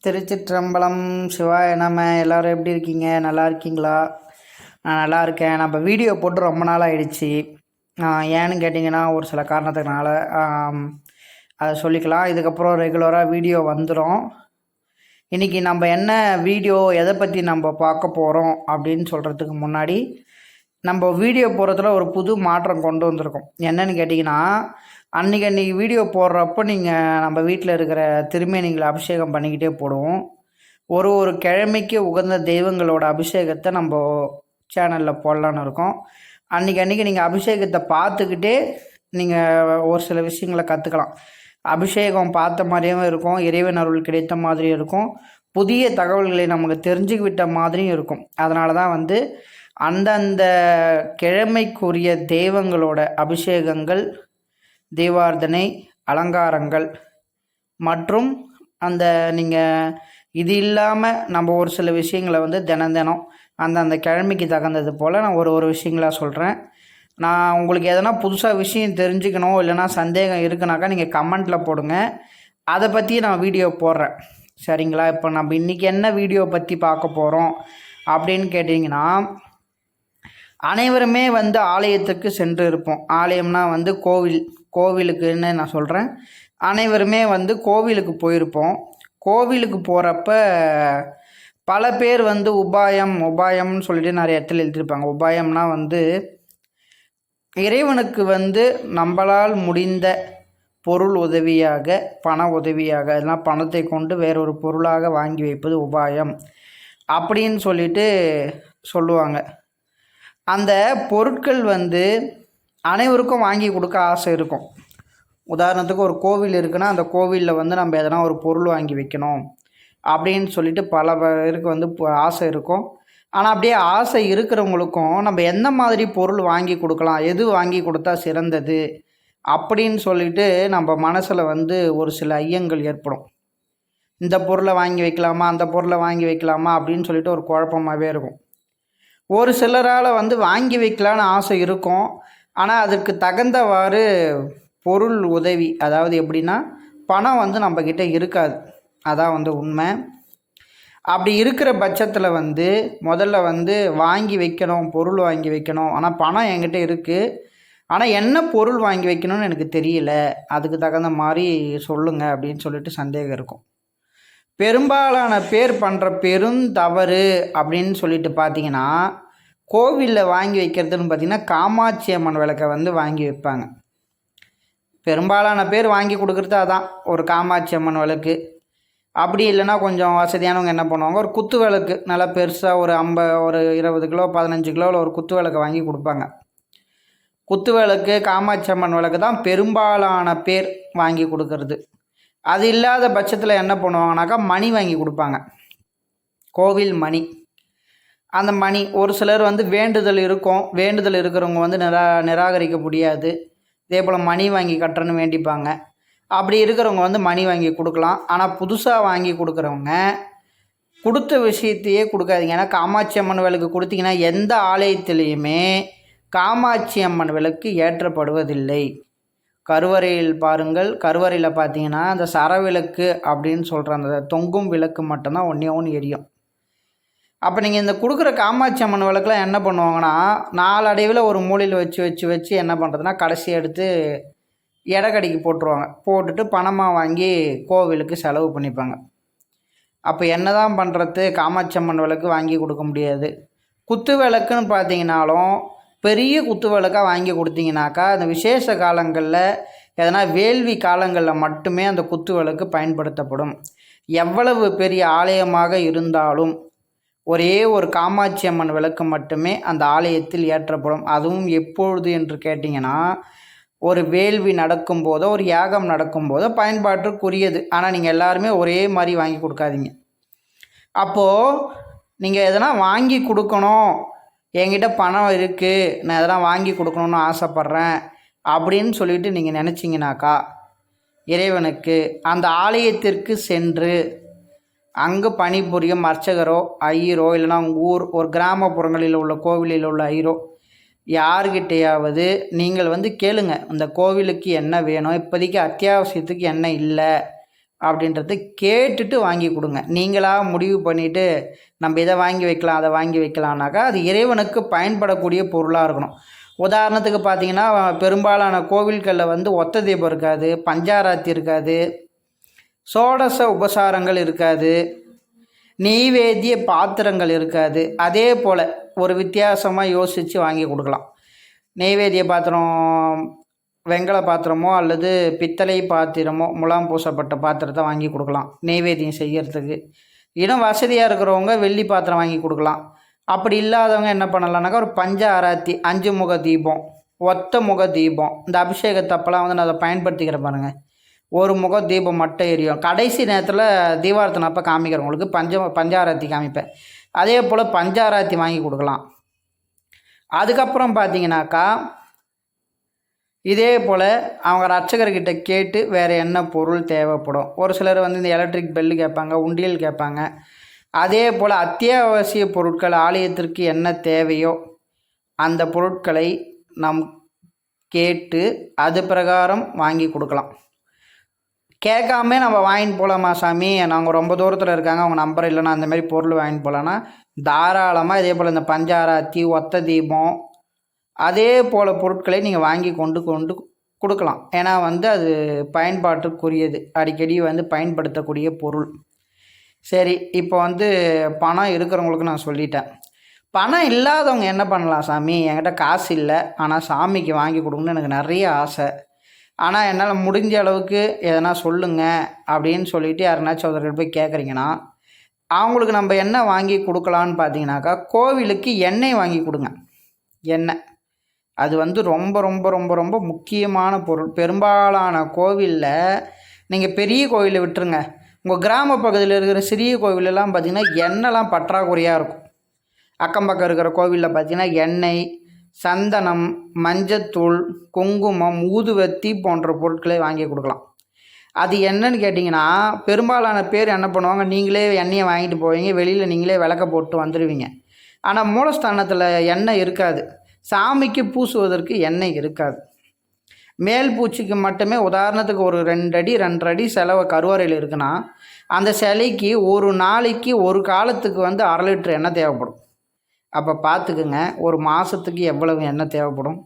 திருச்சிற்றம்பலம். சிவாய நம. எல்லோரும் எப்படி இருக்கீங்க? நல்லா இருக்கீங்களா? நான் நல்லா இருக்கேன். நம்ம வீடியோ போட்டு ரொம்ப நாள் ஆகிடுச்சி. ஏன்னு கேட்டிங்கன்னா ஒரு சில காரணத்துக்குனால அதை சொல்லிக்கலாம். இதுக்கப்புறம் ரெகுலராக வீடியோ வந்துடும். இன்றைக்கி நம்ம என்ன வீடியோ எதை பற்றி நம்ம பார்க்க போகிறோம் அப்படின்னு சொல்கிறதுக்கு முன்னாடி நம்ம வீடியோ போடுறதுல ஒரு புது மாற்றம் கொண்டு வந்திருக்கோம். என்னன்னு கேட்டிங்கன்னா அன்றைக்கி வீடியோ போடுறப்போ நீங்கள் நம்ம வீட்டில் இருக்கிற திருமேனிகளை அபிஷேகம் பண்ணிக்கிட்டே போடுவோம். ஒரு கிழமைக்கு உகந்த தெய்வங்களோட அபிஷேகத்தை நம்ம சேனலில் போடலான்னு இருக்கோம். அன்றைக்கி நீங்கள் அபிஷேகத்தை பார்த்துக்கிட்டே நீங்கள் ஒரு சில விஷயங்களை கற்றுக்கலாம். அபிஷேகம் பார்த்த மாதிரியும் இருக்கும், இறைவன் அருள் கிடைத்த மாதிரியும் இருக்கும், புதிய தகவல்களை நமக்கு தெரிஞ்சுக்கிட்ட மாதிரியும் இருக்கும். அதனால தான் அந்தந்த கிழமைக்குரிய தெய்வங்களோட அபிஷேகங்கள், தீபார்த்தனை, அலங்காரங்கள் மற்றும் நீங்கள் இது இல்லாமல் நம்ம ஒரு சில விஷயங்களை தினம் அந்தந்த கிழமைக்கு தகுந்தது போல் நான் ஒரு விஷயங்களாக சொல்கிறேன். நான் உங்களுக்கு எதனா புதுசாக விஷயம் தெரிஞ்சுக்கணும் இல்லைனா சந்தேகம் இருக்குனாக்கா நீங்கள் கமெண்ட்டில் போடுங்க, அதை பற்றி நான் வீடியோ போடுறேன். சரிங்களா? இப்போ நம்ம இன்றைக்கி என்ன வீடியோ பற்றி பார்க்க போகிறோம் அப்படின்னு கேட்டிங்கன்னா, அனைவருமே ஆலயத்துக்கு சென்று இருப்போம். ஆலயம்னா கோவிலுக்குன்னு நான் சொல்கிறேன். அனைவருமே கோவிலுக்கு போயிருப்போம். கோவிலுக்கு போகிறப்ப பல பேர் உபாயம்னு சொல்லிட்டு நிறைய இடத்துல எழுதியிருப்பாங்க. உபாயம்னா இறைவனுக்கு நம்மளால் முடிந்த பொருள் உதவியாக, பண உதவியாக, அதெல்லாம் பணத்தை கொண்டு வேறொரு பொருளாக வாங்கி வைப்பது உபாயம் அப்படின்னு சொல்லிட்டு சொல்லுவாங்க. அந்த பொருட்கள் அனைவருக்கும் வாங்கி கொடுக்க ஆசை இருக்கும். உதாரணத்துக்கு ஒரு கோவில் இருக்குன்னா அந்த கோவிலில் நம்ம எதனா ஒரு பொருள் வாங்கி வைக்கணும் அப்படின்னு சொல்லிட்டு பல பேருக்கு ஆசை இருக்கும். ஆனால் அப்படியே ஆசை இருக்கிறவங்களுக்கும் நம்ம எந்த மாதிரி பொருள் வாங்கி கொடுக்கலாம், எது வாங்கி கொடுத்தா சிறந்தது அப்படின்னு சொல்லிட்டு நம்ம மனசில் ஒரு சில ஐயங்கள் ஏற்படும். இந்த பொருளை வாங்கி வைக்கலாமா, அந்த பொருளை வாங்கி வைக்கலாமா அப்படின்னு சொல்லிட்டு ஒரு குழப்பமாகவே இருக்கும். ஒரு சிலரால் வாங்கி வைக்கலான்னு ஆசை இருக்கும், ஆனால் அதற்கு தகுந்தவாறு பொருள் உதவி, அதாவது எப்படின்னா பணம் நம்மக்கிட்ட இருக்காது. அதான் உண்மை. அப்படி இருக்கிற பட்சத்தில் முதல்ல வாங்கி வைக்கணும், பொருள் வாங்கி வைக்கணும். ஆனால் பணம் என்கிட்ட இருக்குது, ஆனால் என்ன பொருள் வாங்கி வைக்கணும்னு எனக்கு தெரியல, அதுக்கு தகுந்த மாதிரி சொல்லுங்கள் அப்படின்னு சொல்லிட்டு சந்தேகம் இருக்கும். பெரும்பாலான பேர் பண்ணுற பெருந்தவறு அப்படின்னு சொல்லிட்டு பார்த்தீங்கன்னா, கோவிலில் வாங்கி வைக்கிறதுன்னு பார்த்திங்கன்னா காமாட்சி அம்மன் விளக்கை வாங்கி வைப்பாங்க. பெரும்பாலான பேர் வாங்கி கொடுக்குறது அதான், ஒரு காமாட்சி அம்மன் விளக்கு. அப்படி இல்லைன்னா கொஞ்சம் வசதியானவங்க என்ன பண்ணுவாங்க, ஒரு குத்து விளக்கு நல்லா பெருசாக ஒரு 20 கிலோ 15 கிலோவில் ஒரு குத்து விளக்கை வாங்கி கொடுப்பாங்க. குத்து விளக்கு, காமாட்சி அம்மன் விளக்கு தான் பெரும்பாலான பேர் வாங்கி கொடுக்கறது. அது இல்லாத பட்சத்தில் என்ன பண்ணுவாங்கனாக்கா மணி வாங்கி கொடுப்பாங்க, கோவில் மணி. அந்த மணி ஒரு சிலர் வேண்டுதல் இருக்கும், வேண்டுதல் இருக்கிறவங்க நிராகரிக்க முடியாது. இதே போல் மணி வாங்கி கட்டுறன்னு வேண்டிப்பாங்க. அப்படி இருக்கிறவங்க மணி வாங்கி கொடுக்கலாம். ஆனால் புதுசாக வாங்கி கொடுக்குறவங்க கொடுத்த விஷயத்தையே கொடுக்காதீங்க. ஏன்னா காமாட்சி அம்மன் விளக்கு கொடுத்தீங்கன்னா எந்த ஆலயத்திலையுமே காமாட்சி அம்மன் விளக்கு ஏற்றப்படுவதில்லை. கருவறையில் பாருங்கள், கருவறையில் பார்த்தீங்கன்னா அந்த சரவிளக்கு அப்படின்னு சொல்கிற அந்த தொங்கும் விளக்கு மட்டும்தான் ஒன்று எரியும். அப்போ நீங்கள் இந்த கொடுக்குற காமாட்சி அம்மன் விளக்குலாம் என்ன பண்ணுவாங்கன்னா நாளடைவில் ஒரு மூலையில் வச்சு என்ன பண்ணுறதுன்னா கடைசி எடுத்து எடைக்கடிக்கு போட்டுருவாங்க. போட்டுட்டு பணமாக வாங்கி கோவிலுக்கு செலவு பண்ணிப்பாங்க. அப்போ என்ன தான் பண்ணுறது, காமாட்சி அம்மன் விளக்கு வாங்கி கொடுக்க முடியாது. குத்து விளக்குன்னு பார்த்தீங்கன்னாலும் பெரிய குத்து விளக்காக வாங்கி கொடுத்தீங்கன்னாக்கா அந்த விசேஷ காலங்களில் எதனா வேள்வி காலங்களில் மட்டுமே அந்த குத்து விளக்கு பயன்படுத்தப்படும். எவ்வளவு பெரிய ஆலயமாக இருந்தாலும் ஒரே ஒரு காமாட்சி அம்மன் விளக்கு மட்டுமே அந்த ஆலயத்தில் ஏற்றப்படும். அதுவும் எப்பொழுது என்று கேட்டிங்கன்னா ஒரு வேள்வி நடக்கும்போதோ ஒரு யாகம் நடக்கும்போதோ பயன்பாட்டுக்குரியது. ஆனால் நீங்கள் எல்லாருமே ஒரே மாதிரி வாங்கி கொடுக்காதீங்க. அப்போது நீங்கள் எதனா வாங்கி கொடுக்கணும், என்கிட்ட பணம் இருக்குது, நான் எதனா வாங்கி கொடுக்கணுன்னு ஆசைப்பட்றேன் அப்படின்னு சொல்லிட்டு நீங்கள் நினச்சிங்கனாக்கா இறைவனுக்கு அந்த ஆலயத்திற்கு சென்று அங்கே பணிபுரியும் அர்ச்சகரோ ஐயரோ இல்லைனா ஊர் ஒரு கிராமப்புறங்களில் உள்ள கோவிலில் உள்ள ஐயரோ யார்கிட்டையாவது நீங்கள் கேளுங்க, இந்த கோவிலுக்கு என்ன வேணும், இப்போதைக்கு அத்தியாவசியத்துக்கு என்ன இல்லை அப்படின்றத கேட்டுட்டு வாங்கி கொடுங்க. நீங்களாக முடிவு பண்ணிவிட்டு நம்ம இதை வாங்கி வைக்கலாம் அதை வாங்கி வைக்கலான்னாக்கா அது இறைவனுக்கு பயன்படக்கூடிய பொருளாக இருக்கணும். உதாரணத்துக்கு பார்த்தீங்கன்னா, பெரும்பாலான கோவில்களில் வந்து ஒத்த தீபம் இருக்காது, பஞ்சாராத்தி இருக்காது, சோடச உபசாரங்கள் இருக்காது, நெய்வேத்திய பாத்திரங்கள் இருக்காது. அதே போல் ஒரு வித்தியாசமாக யோசித்து வாங்கி கொடுக்கலாம். நெய்வேத்திய பாத்திரம் வெங்கல பாத்திரமோ அல்லது பித்தளை பாத்திரமோ முலாம் பூசப்பட்ட பாத்திரத்தை வாங்கி கொடுக்கலாம் நெய்வேத்தியம் செய்கிறதுக்கு. இன்னும் வசதியாக இருக்கிறவங்க வெள்ளி பாத்திரம் வாங்கி கொடுக்கலாம். அப்படி இல்லாதவங்க என்ன பண்ணலான்னாக்கா ஒரு பஞ்ச ஆராத்தி, 5 முக தீபம், ஒத்த முக தீபம், இந்த அபிஷேகத்தப்பெல்லாம் வந்து நான் அதை பயன்படுத்திக்கிறேன் பாருங்கள். ஒரு முக தீபம் மட்டும் எரியும். கடைசி நேரத்தில் தீபார்த்தனை அப்போ காமிக்கிறவங்களுக்கு பஞ்சாராத்தி காமிப்பேன். அதே போல் பஞ்சாராத்தி வாங்கி கொடுக்கலாம். அதுக்கப்புறம் பார்த்தீங்கன்னாக்கா இதே போல் அவங்க அர்ச்சகர்கிட்ட கேட்டு வேறு என்ன பொருள் தேவைப்படும். ஒரு சிலர் வந்து இந்த எலக்ட்ரிக் பெல்லு கேட்பாங்க, உண்டியல் கேட்பாங்க. அதே போல் அத்தியாவசிய பொருட்கள் ஆலயத்திற்கு என்ன தேவையோ அந்த பொருட்களை நாம் கேட்டு அது பிரகாரம் வாங்கி கொடுக்கலாம். கேட்காம நம்ம வாங்கிட்டு போகலாமா சாமி, நாங்கள் ரொம்ப தூரத்தில் இருக்காங்க, அவங்க நம்பர் இல்லைன்னா அந்த மாதிரி பொருள் வாங்கிட்டு போகலான்னா தாராளமாக. இதே போல் இந்த பஞ்சாராத்தி, ஒத்த தீபம், அதே போல் பொருட்களை நீங்கள் வாங்கி கொண்டு கொடுக்கலாம். ஏன்னா வந்து அது பயன்பாட்டுக்குரியது, அடிக்கடி வந்து பயன்படுத்தக்கூடிய பொருள். சரி, இப்போ வந்து பணம் இருக்கிறவங்களுக்கு நான் சொல்லிட்டேன். பணம் இல்லாதவங்க என்ன பண்ணலாம் சாமி, என்கிட்ட காசு இல்லை ஆனால் சாமிக்கு வாங்கி கொடுக்கணுன்னு எனக்கு நிறைய ஆசை, ஆனால் என்னால் முடிஞ்ச அளவுக்கு எதனா சொல்லுங்கள் அப்படின்னு சொல்லிவிட்டு யாருனாச்சும் ஒருத்தர் போய் கேட்குறீங்கன்னா அவங்களுக்கு நம்ம என்ன வாங்கி கொடுக்கலான்னு பார்த்தீங்கன்னாக்கா கோவிலுக்கு எண்ணெய் வாங்கி கொடுங்க. எண்ணெய் அது வந்து ரொம்ப ரொம்ப ரொம்ப ரொம்ப முக்கியமான பொருள். பெரும்பாலான கோவிலில் நீங்கள் பெரிய கோவிலை விட்டுருங்க, உங்கள் கிராம பகுதியில் இருக்கிற சிறிய கோவிலெல்லாம் பார்த்திங்கன்னா எண்ணெய்லாம் பற்றாக்குறையாக இருக்கும். அக்கம் பக்கம் இருக்கிற கோவிலில் பார்த்திங்கன்னா எண்ணெய், சந்தனம், மஞ்சத்தூள், குங்குமம், ஊதுவத்தி போன்ற பொருட்களை வாங்கி கொடுக்கலாம். அது என்னன்னு கேட்டிங்கன்னா பெரும்பாலான பேர் என்ன பண்ணுவாங்க, நீங்களே எண்ணெயை வாங்கிட்டு போவீங்க, வெளியில் நீங்களே விளக்க போட்டு வந்துடுவீங்க. ஆனால் மூலஸ்தானத்தில் எண்ணெய் இருக்காது, சாமிக்கு பூசுவதற்கு எண்ணெய் இருக்காது. மேல் பூச்சிக்கு மட்டுமே உதாரணத்துக்கு ஒரு 2 அடி 2.5 அடி செலவு கருவறையில் இருக்குன்னா அந்த சிலைக்கு ஒரு நாளைக்கு ஒரு காலத்துக்கு வந்து 1/2 லிட்டர் எண்ணெய் தேவைப்படும். அப்போ பார்த்துக்குங்க ஒரு மாதத்துக்கு எவ்வளவு எண்ணெய் தேவைப்படும்.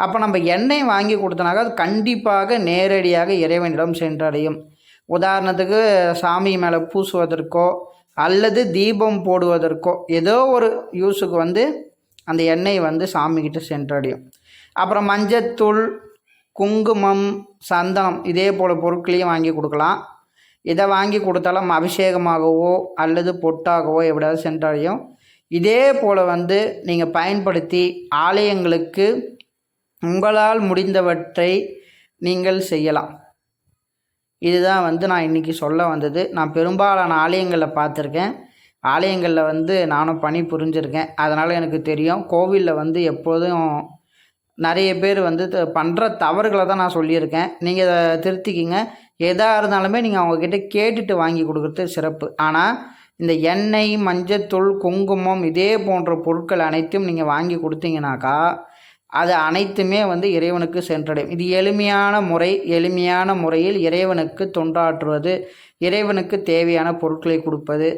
அப்போ நம்ம எண்ணெய் வாங்கி கொடுத்தனாக்கா அது கண்டிப்பாக நேரடியாக இறைவனிடம் சென்றடையும். உதாரணத்துக்கு சாமி மேலே பூசுவதற்கோ அல்லது தீபம் போடுவதற்கோ ஏதோ ஒரு யூஸுக்கு வந்து அந்த எண்ணெய் வந்து சாமிக்கிட்ட சென்றடையும். அப்புறம் மஞ்சத்தூள், குங்குமம், சந்தனம் இதே போல் பொருட்களையும் வாங்கி கொடுக்கலாம். இதை வாங்கி கொடுத்தாலும் அபிஷேகமாகவோ அல்லது பொட்டாகவோ எப்படியாவது சென்றடையும். இதே போல் வந்து நீங்கள் பயன்படுத்தி ஆலயங்களுக்கு உங்களால் முடிந்தவற்றை நீங்கள் செய்யலாம். இதுதான் வந்து நான் இன்றைக்கி சொல்ல வந்தது. நான் பெரும்பாலான ஆலயங்களில் பார்த்துருக்கேன், ஆலயங்களில் வந்து நானும் பணி புரிஞ்சிருக்கேன். அதனால் எனக்கு தெரியும். கோவிலில் வந்து எப்போதும் நிறைய பேர் வந்து பண்ணுற தவறுகளை தான் நான் சொல்லியிருக்கேன். நீங்கள் இதை திருத்திக்கிங்க. எதாக இருந்தாலுமே நீங்கள் அவங்கக்கிட்ட கேட்டுட்டு வாங்கி கொடுக்குறது சிறப்பு. ஆனால் இந்த எண்ணெய், மஞ்சத்தூள், குங்குமம் இதே போன்ற பொருட்கள் அனைத்தும் நீங்கள் வாங்கி கொடுத்தீங்கனாக்கா அது அனைத்துமே வந்து இறைவனுக்கு சென்றடையும். இது எளிமையான முறையில் இறைவனுக்கு தொண்டாற்றுவது, இறைவனுக்கு தேவையான பொருட்களை கொடுப்பது.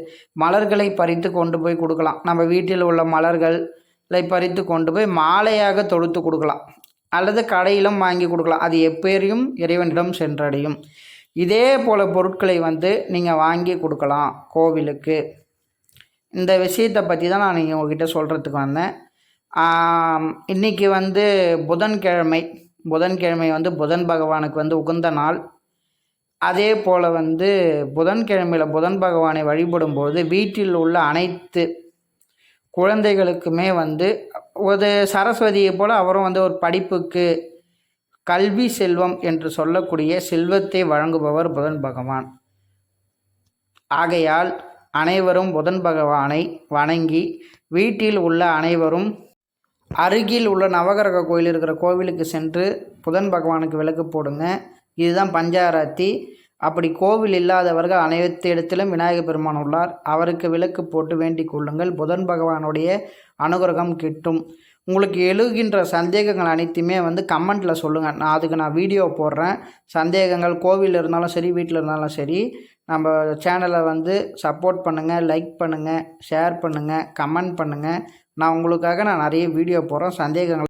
மலர்களை பறித்து கொண்டு போய் கொடுக்கலாம். நம்ம வீட்டில் உள்ள மலர்களை பறித்து கொண்டு போய் மாலையாக தொடுத்து கொடுக்கலாம், அல்லது கடையிலும் வாங்கி கொடுக்கலாம். அது எப்பேரையும் இறைவனிடம் சென்றடையும். இதே போல் பொருட்களை வந்து நீங்கள் வாங்கி கொடுக்கலாம் கோவிலுக்கு. இந்த விஷயத்தை பற்றி தான் நான் நீங்கள் உங்ககிட்ட சொல்கிறதுக்கு வந்தேன். இன்றைக்கி வந்து புதன்கிழமை வந்து புதன் பகவானுக்கு வந்து உகந்த நாள். அதே போல் வந்து புதன்கிழமையில் புதன் பகவானை வழிபடும்போது வீட்டில் உள்ள அனைத்து குழந்தைகளுக்குமே வந்து ஒரு சரஸ்வதியை போல் அவரும் வந்து ஒரு படிப்புக்கு கல்வி செல்வம் என்று சொல்லக்கூடிய செல்வத்தை வழங்குபவர் புதன் பகவான். ஆகையால் அனைவரும் புதன் பகவானை வணங்கி வீட்டில் உள்ள அனைவரும் அருகில் உள்ள நவகிரக கோயில் இருக்கிற கோவிலுக்கு சென்று புதன் பகவானுக்கு விளக்கு போடுங்க. இதுதான் பஞ்சாராத்தி. அப்படி கோவில் இல்லாதவர்கள் அனைத்து இடத்திலும் விநாயகர் பெருமான் உள்ளார், அவருக்கு விளக்கு போட்டு வேண்டிக் கொள்ளுங்கள். புதன் பகவானுடைய அனுகிரகம் கிட்டும். உங்களுக்கு எழுகின்ற சந்தேகங்கள் அனைத்துமே வந்து கமெண்ட்டில் சொல்லுங்கள். நான் வீடியோ போடுறேன். சந்தேகங்கள் கோவிலில் இருந்தாலும் சரி, வீட்டில் இருந்தாலும் சரி, நம்ம சேனலை வந்து சப்போர்ட் பண்ணுங்கள், லைக் பண்ணுங்கள், ஷேர் பண்ணுங்கள், கமெண்ட் பண்ணுங்கள். நான் உங்களுக்காக நிறைய வீடியோ போடுறேன். சந்தேகங்கள்